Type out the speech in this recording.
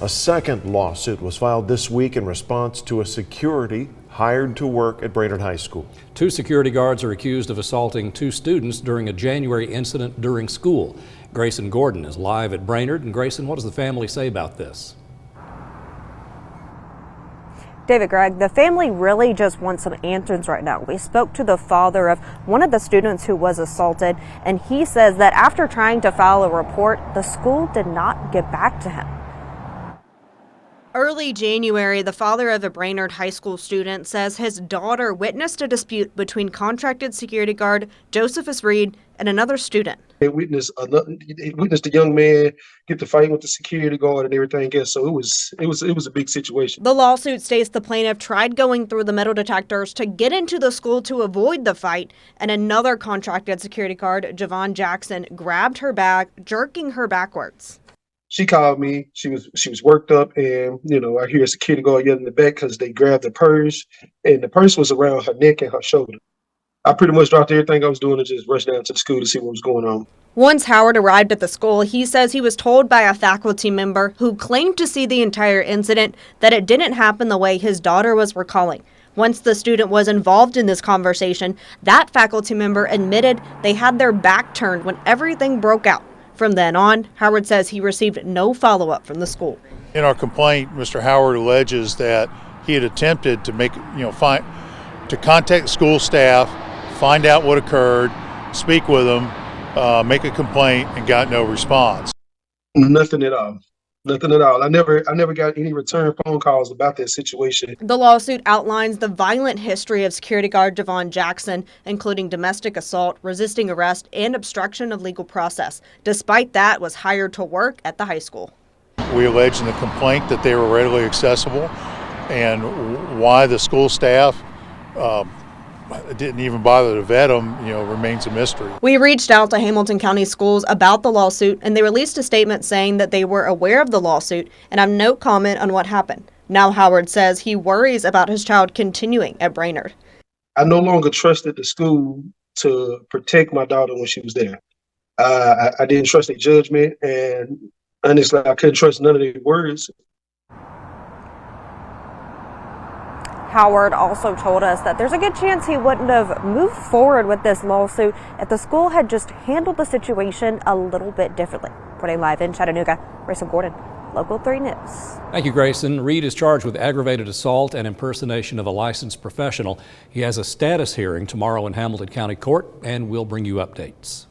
A second lawsuit was filed this week in response to a security hired to work at Brainerd High School. 2 security guards are accused of assaulting 2 students during a January incident during school. Grayson Gordon is live at Brainerd. And Grayson, what does the family say about this? David, Greg, the family really just wants some answers right now. We spoke to the father of one of the students who was assaulted, and he says that after trying to file a report, the school did not get back to him. Early January, the father of a Brainerd High School student says his daughter witnessed a dispute between contracted security guard Josephus Reed and another student. They witnessed a young man get to fight with the security guard and everything else. So it was a big situation. The lawsuit states the plaintiff tried going through the metal detectors to get into the school to avoid the fight, and another contracted security guard, Javon Jackson, grabbed her bag, jerking her backwards. She called me. She was worked up, and I hear a security guard yelling in the back because they grabbed the purse, and the purse was around her neck and her shoulder. I pretty much dropped everything I was doing and just rushed down to the school to see what was going on. Once Howard arrived at the school, he says he was told by a faculty member who claimed to see the entire incident that it didn't happen the way his daughter was recalling. Once the student was involved in this conversation, that faculty member admitted they had their back turned when everything broke out. From then on, Howard says he received no follow-up from the school. In our complaint, Mr. Howard alleges that he had attempted to to contact school staff, find out what occurred, speak with them, make a complaint, and got no response. Nothing at all. Nothing at all. I never got any return phone calls about that situation. The lawsuit outlines the violent history of security guard Javon Jackson, including domestic assault, resisting arrest, and obstruction of legal process. Despite that, was hired to work at the high school. We allege in the complaint that they were readily accessible, and why the school staff didn't even bother to vet them, remains a mystery. We reached out to Hamilton County Schools about the lawsuit, and they released a statement saying that they were aware of the lawsuit and have no comment on what happened. Now Howard says he worries about his child continuing at Brainerd. I no longer trusted the school to protect my daughter when she was there. I didn't trust their judgment, and honestly, I couldn't trust none of their words. Howard also told us that there's a good chance he wouldn't have moved forward with this lawsuit if the school had just handled the situation a little bit differently. Reporting live in Chattanooga, Grayson Gordon, Local 3 News. Thank you, Grayson. Reed is charged with aggravated assault and impersonation of a licensed professional. He has a status hearing tomorrow in Hamilton County Court, and we'll bring you updates.